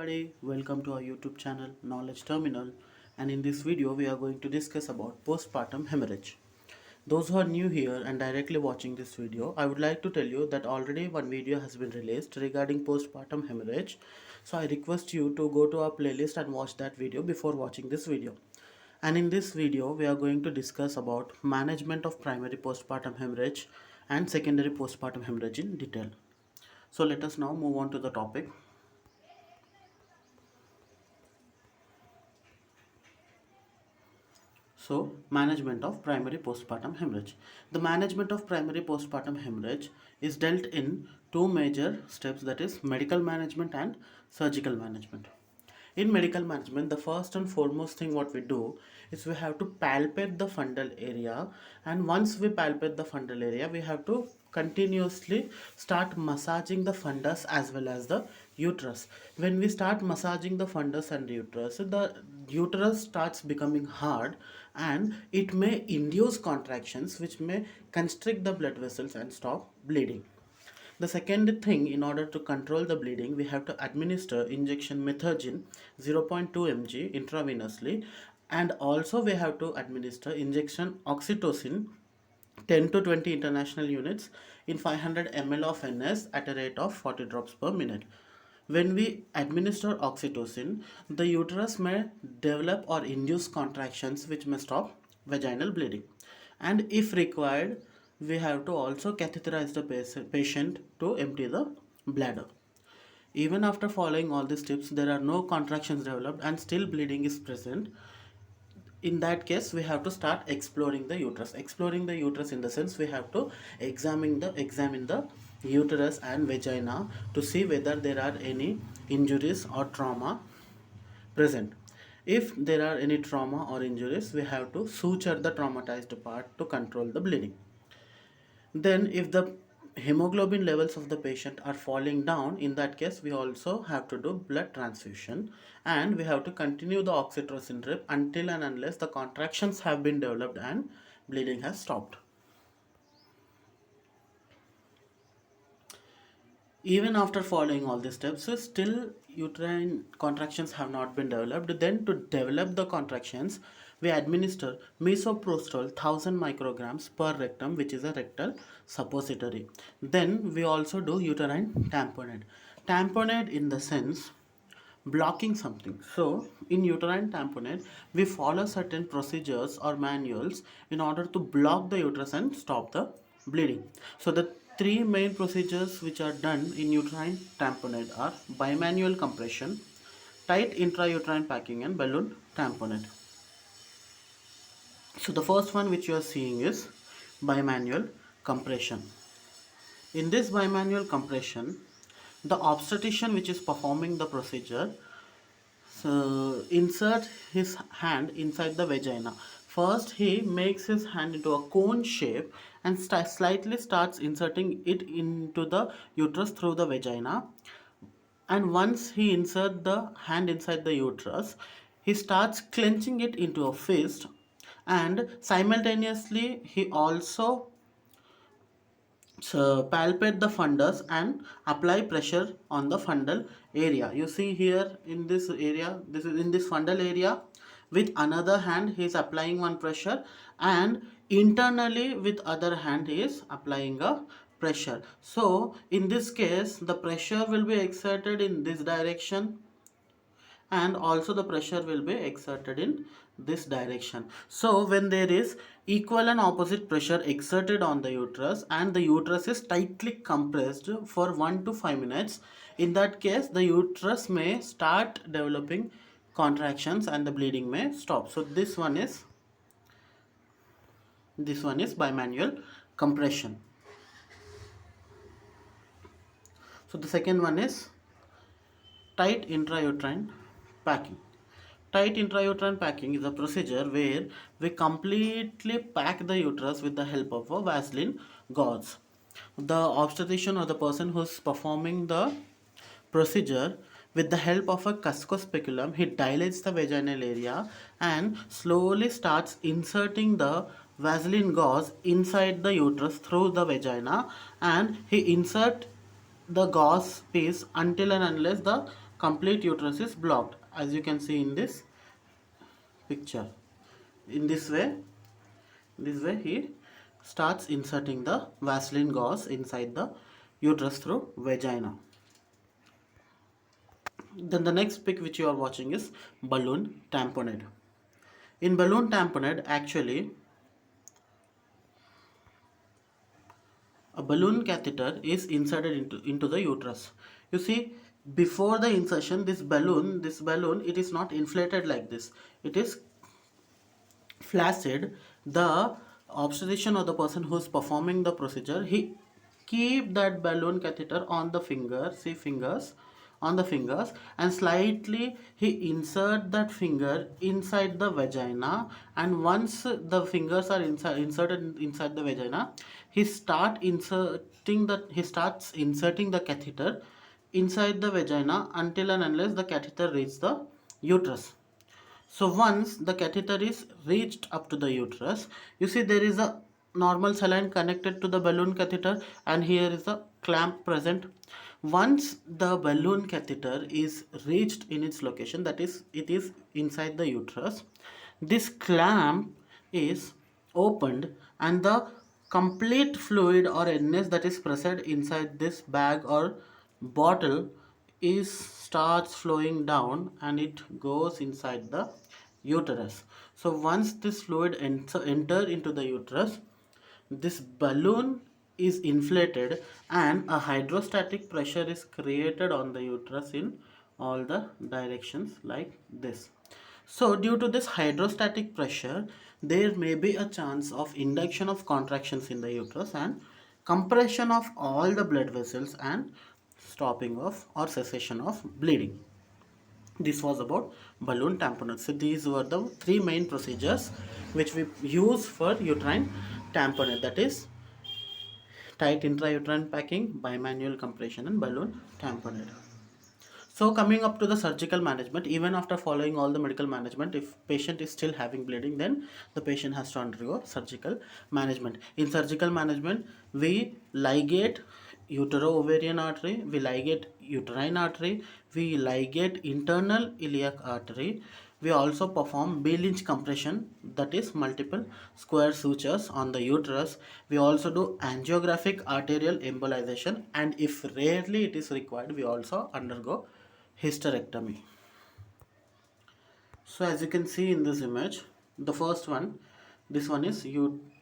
everybody, welcome to our YouTube channel Knowledge Terminal, and in this video we are going to discuss about postpartum hemorrhage. Those who are new here and directly watching this video, I would like to tell you that already one video has been released regarding postpartum hemorrhage. So I request you to go to our playlist and watch that video before watching this video. And in this video we are going to discuss about management of primary postpartum hemorrhage and secondary postpartum hemorrhage in detail. So let us now move on to the topic. So, management of primary postpartum hemorrhage. The management of primary postpartum hemorrhage is dealt in two major steps, that is medical management and surgical management. In medical management, the first and foremost thing what we do is we have to palpate the fundal area, and once we palpate the fundal area, we have to continuously start massaging the fundus as well as the uterus. When we start massaging the fundus and the uterus starts becoming hard, and it may induce contractions which may constrict the blood vessels and stop bleeding. The second thing, in order to control the bleeding, we have to administer injection methergine 0.2 mg intravenously, and also we have to administer injection oxytocin 10 to 20 international units in 500 ml of NS at a rate of 40 drops per minute. When we administer oxytocin, the uterus may develop or induce contractions which may stop vaginal bleeding. And if required, we have to also catheterize the patient to empty the bladder. Even after following all these tips, there are no contractions developed and still bleeding is present. In that case, we have to start exploring the uterus. Exploring the uterus in the sense we have to examine the uterus and vagina to see whether there are any injuries or trauma present. If there are any trauma or injuries, we have to suture the traumatized part to control the bleeding. Then if the hemoglobin levels of the patient are falling down, in that case we also have to do blood transfusion, and we have to continue the oxytocin drip until and unless the contractions have been developed and bleeding has stopped. Even after following all these steps, still uterine contractions have not been developed. Then to develop the contractions, we administer misoprostol 1000 micrograms per rectum, which is a rectal suppository. Then we also do uterine tamponade. Tamponade in the sense blocking something. So in uterine tamponade, we follow certain procedures or manuals in order to block the uterus and stop the bleeding. So the three main procedures which are done in uterine tamponade are bimanual compression, tight intrauterine packing, and balloon tamponade. So the first one which you are seeing is bimanual compression. In this bimanual compression, the obstetrician which is performing the procedure insert his hand inside the vagina. First he makes his hand into a cone shape and slightly starts inserting it into the uterus through the vagina. And once he inserts the hand inside the uterus, he starts clenching it into a fist, and simultaneously he also palpate the fundus and apply pressure on the fundal area. You see here in this area, this is in this fundal area, with another hand he is applying one pressure, and internally with other hand he is applying a pressure. So in this case the pressure will be exerted in this direction, and also the pressure will be exerted in this direction. So when there is equal and opposite pressure exerted on the uterus and the uterus is tightly compressed for 1 to 5 minutes, in that case the uterus may start developing contractions and the bleeding may stop. So this one is bimanual compression. So the second one is tight intrauterine packing. Tight intrauterine packing is a procedure where we completely pack the uterus with the help of a Vaseline gauze. The obstetrician or the person who is performing the procedure, with the help of a cusco speculum, he dilates the vaginal area and slowly starts inserting the Vaseline gauze inside the uterus through the vagina, and he insert the gauze piece until and unless the complete uterus is blocked, as you can see in this picture. In this way he starts inserting the Vaseline gauze inside the uterus through vagina. Then the next pic which you are watching is balloon tamponade. In balloon tamponade, actually a balloon catheter is inserted into the uterus. You see, before the insertion, this balloon, it is not inflated like this. It is flaccid. The obstetrician or the person who is performing the procedure, he keep that balloon catheter on the finger, see fingers, on the fingers, and slightly he insert that finger inside the vagina, and once the fingers are inserted inside the vagina, he starts inserting the catheter inside the vagina until and unless the catheter reaches the uterus. So once the catheter is reached up to the uterus, you see there is a normal saline connected to the balloon catheter, and here is a clamp present. Once the balloon catheter is reached in its location, that is, it is inside the uterus, this clamp is opened, and the complete fluid or NS that is present inside this bag or bottle is starts flowing down, and it goes inside the uterus. So once this fluid enter into the uterus, this balloon is inflated and a hydrostatic pressure is created on the uterus in all the directions like this. So due to this hydrostatic pressure, there may be a chance of induction of contractions in the uterus and compression of all the blood vessels and stopping of or cessation of bleeding. This was about balloon tamponade. So these were the three main procedures which we use for uterine tamponade, that is tight intrauterine packing, bimanual compression, and balloon tamponade. So coming up to the surgical management, even after following all the medical management, if patient is still having bleeding, then the patient has to undergo surgical management. In surgical management, we ligate utero-ovarian artery, we ligate uterine artery, we ligate internal iliac artery. We also perform B-Lynch compression, that is multiple square sutures on the uterus. We also do angiographic arterial embolization, and if rarely it is required, we also undergo hysterectomy. So as you can see in this image, the first one, this one is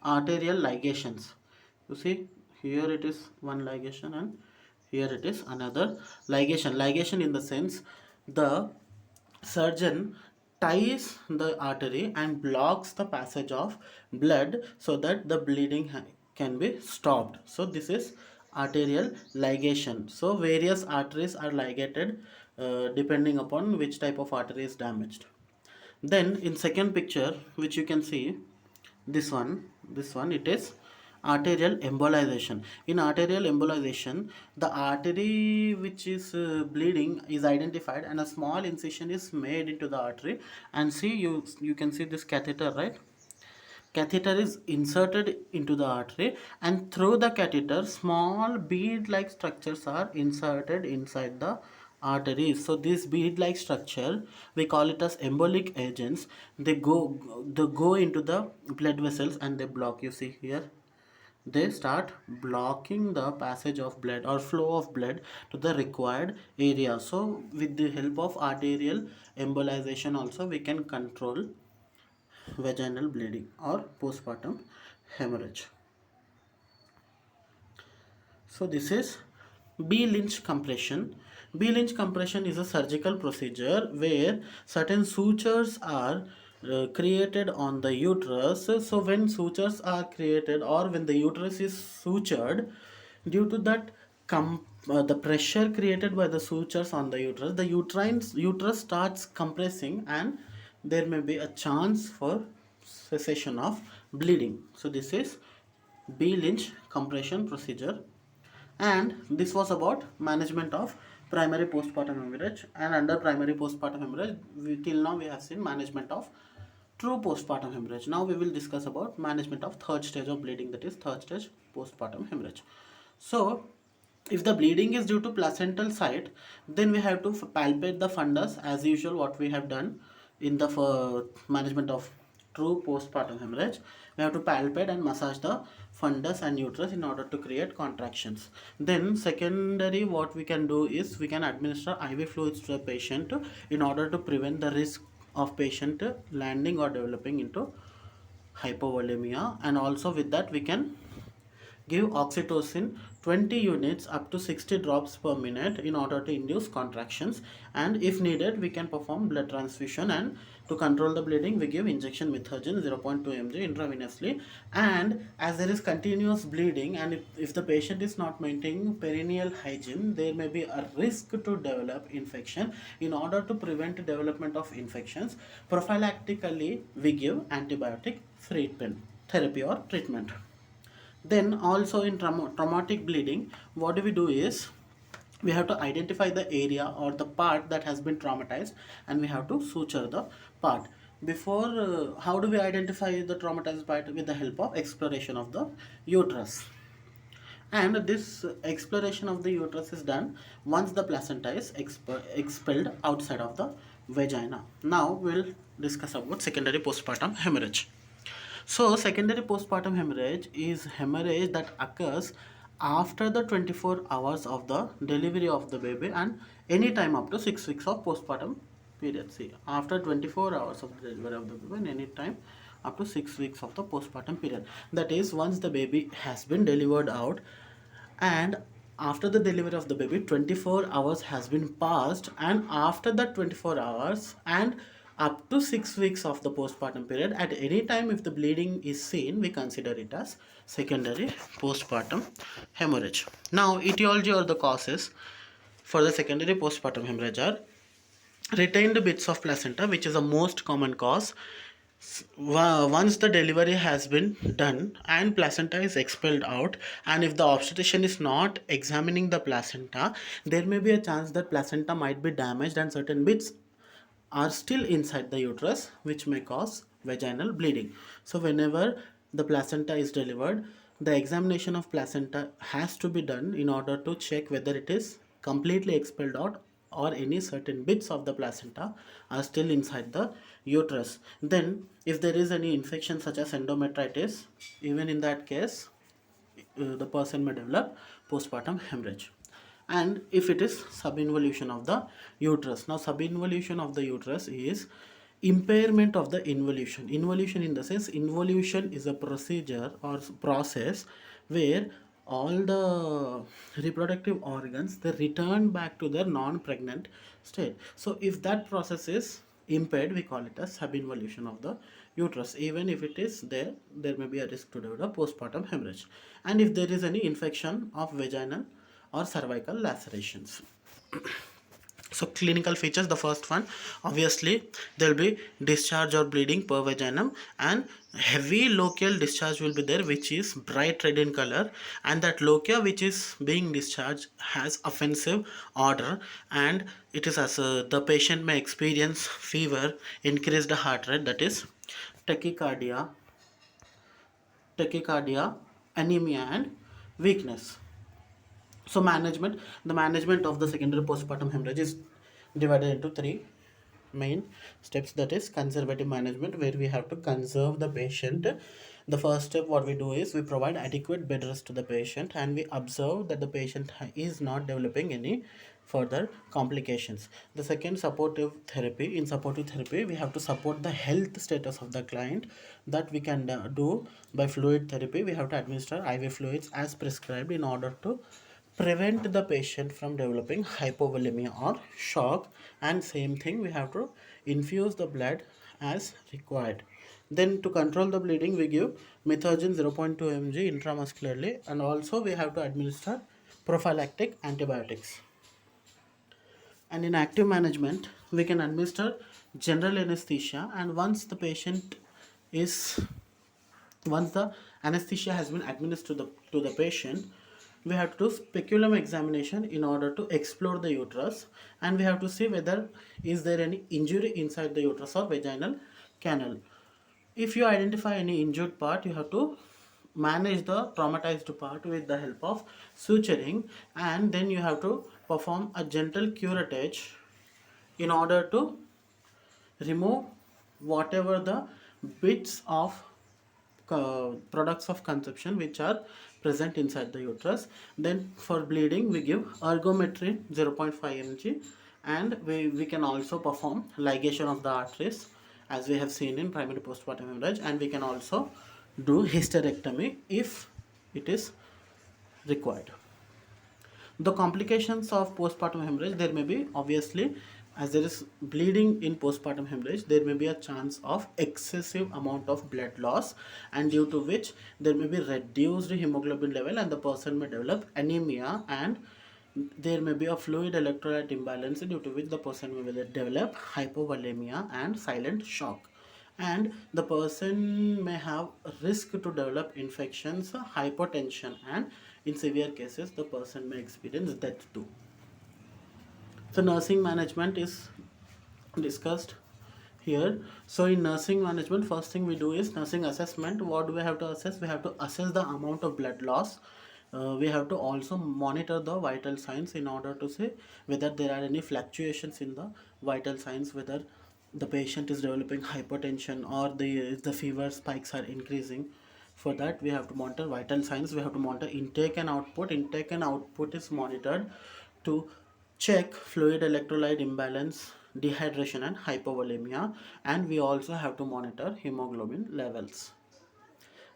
arterial ligations. You see here it is one ligation and here it is another ligation. Ligation in the sense the surgeon ties the artery and blocks the passage of blood so that the bleeding can be stopped. So this is arterial ligation. So various arteries are ligated depending upon which type of artery is damaged. Then in second picture which you can see, this one it is arterial embolization. In arterial embolization, the artery which is bleeding is identified and a small incision is made into the artery, and see you can see this catheter, right? Catheter is inserted into the artery, and through the catheter small bead like structures are inserted inside the arteries. So this bead like structure, we call it as embolic agents. They go into the blood vessels and they block. You see here, they start blocking the passage of blood or flow of blood to the required area. So with the help of arterial embolization also we can control vaginal bleeding or postpartum hemorrhage. So this is B-Lynch compression. B-Lynch compression is a surgical procedure where certain sutures are created on the uterus. So when sutures are created or when the uterus is sutured, due to that the pressure created by the sutures on the uterus starts compressing, and there may be a chance for cessation of bleeding. So this is B-Lynch compression procedure, and this was about management of primary postpartum hemorrhage. And under primary postpartum hemorrhage, till now we have seen management of true postpartum hemorrhage. Now we will discuss about management of third stage of bleeding, that is third stage postpartum hemorrhage. So If the bleeding is due to placental site, then we have to palpate the fundus as usual, what we have done in the management of true postpartum hemorrhage. We have to palpate and massage the fundus and uterus in order to create contractions. Then secondary, what we can do is we can administer IV fluids to the patient in order to prevent the risk of patient landing or developing into hypovolemia, and also with that we can give oxytocin 20 units up to 60 drops per minute in order to induce contractions, and if needed we can perform blood transfusion, and to control the bleeding we give injection methogen 0.2 mg intravenously. And as there is continuous bleeding, and if the patient is not maintaining perineal hygiene, there may be a risk to develop infection. In order to prevent development of infections, prophylactically we give antibiotic treatment therapy or treatment. Then also in traumatic bleeding, what do we do is we have to identify the area or the part that has been traumatized, and we have to suture the part. Before, how do we identify the traumatized part? With the help of exploration of the uterus. And this exploration of the uterus is done once the placenta is expelled outside of the vagina. Now we'll discuss about secondary postpartum hemorrhage. So, secondary postpartum hemorrhage is hemorrhage that occurs after the 24 hours of the delivery of the baby and any time up to 6 weeks of postpartum period. See, after 24 hours of the delivery of the baby and any time up to 6 weeks of the postpartum period. That is, once the baby has been delivered out, and after the delivery of the baby 24 hours has been passed, and after that 24 hours and up to 6 weeks of the postpartum period, at any time if the bleeding is seen, we consider it as secondary postpartum hemorrhage. Now etiology or the causes for the secondary postpartum hemorrhage are retained bits of placenta, which is the most common cause. Once the delivery has been done and placenta is expelled out, and if the obstetrician is not examining the placenta, there may be a chance that placenta might be damaged and certain bits are still inside the uterus, which may cause vaginal bleeding. So whenever the placenta is delivered, the examination of placenta has to be done in order to check whether it is completely expelled out or any certain bits of the placenta are still inside the uterus. Then if there is any infection such as endometritis, even in that case the person may develop postpartum hemorrhage. And if it is subinvolution of the uterus, now subinvolution of the uterus is impairment of the involution. Involution in the sense, involution is a procedure or process where all the reproductive organs, they return back to their non-pregnant state. So if that process is impaired, we call it as subinvolution of the uterus. Even if it is there, there may be a risk to develop postpartum hemorrhage. And if there is any infection of vaginal or cervical lacerations. So clinical features, the first one, obviously there will be discharge or bleeding per vaginum, and heavy lochial discharge will be there, which is bright red in color, and that lochia which is being discharged has offensive odor, and it is as the patient may experience fever, increased heart rate, that is tachycardia, anemia and weakness. So the management of the secondary postpartum hemorrhage is divided into three main steps. That is conservative management, where we have to conserve the patient. The first step, what we do is we provide adequate bed rest to the patient, and we observe that the patient is not developing any further complications. The second, supportive therapy. In supportive therapy, we have to support the health status of the client. That we can do by fluid therapy. We have to administer IV fluids as prescribed in order to prevent the patient from developing hypovolemia or shock, and same thing, we have to infuse the blood as required. Then to control the bleeding, we give methogen 0.2 mg intramuscularly, and also we have to administer prophylactic antibiotics. And in active management, we can administer general anesthesia, and once the anesthesia has been administered to the patient, we have to do speculum examination in order to explore the uterus, and we have to see whether is there any injury inside the uterus or vaginal canal. If you identify any injured part, you have to manage the traumatized part with the help of suturing, and then you have to perform a gentle curettage in order to remove whatever the bits of products of conception which are present inside the uterus. Then for bleeding we give ergometry 0.5 mg, and we can also perform ligation of the arteries as we have seen in primary postpartum hemorrhage, and we can also do hysterectomy if it is required. The complications of postpartum hemorrhage, there may be obviously, as there is bleeding in postpartum hemorrhage, there may be a chance of excessive amount of blood loss, and due to which there may be reduced hemoglobin level and the person may develop anemia, and there may be a fluid electrolyte imbalance due to which the person will develop hypovolemia and silent shock, and the person may have a risk to develop infections, hypotension, and in severe cases the person may experience death too. So nursing management is discussed here. So in nursing management, first thing we do is nursing assessment. What do we have to assess? We have to assess the amount of blood loss. We have to also monitor the vital signs in order to say whether there are any fluctuations in the vital signs, whether the patient is developing hypertension or the fever spikes are increasing. For that we have to monitor vital signs. We have to monitor intake and output. Intake and output is monitored to check fluid electrolyte imbalance, dehydration, and hypovolemia, and we also have to monitor hemoglobin levels.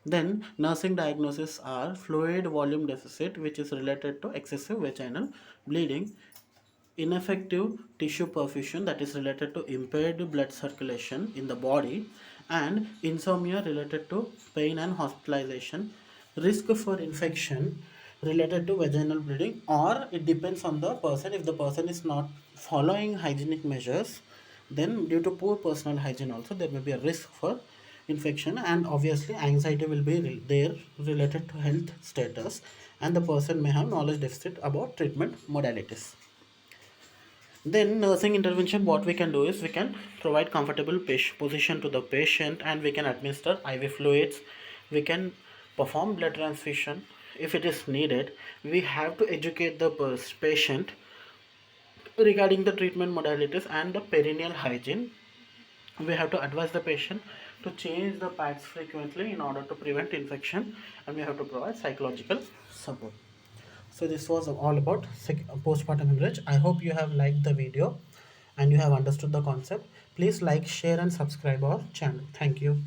Then nursing diagnoses are fluid volume deficit, which is related to excessive vaginal bleeding, ineffective tissue perfusion, that is related to impaired blood circulation in the body, and insomnia related to pain and hospitalization, risk for infection related to vaginal bleeding, or it depends on the person. If the person is not following hygienic measures, then due to poor personal hygiene also there may be a risk for infection, and obviously anxiety will be there related to health status, and the person may have knowledge deficit about treatment modalities. Then nursing intervention, what we can do is we can provide comfortable position to the patient, and we can administer IV fluids. We can perform blood transfusion if it is needed. We have to educate the patient regarding the treatment modalities and the perineal hygiene. We have to advise the patient to change the pads frequently in order to prevent infection, and we have to provide psychological support. So this was all about postpartum hemorrhage. I hope you have liked the video and you have understood the concept. Please like, share, and subscribe our channel. Thank you.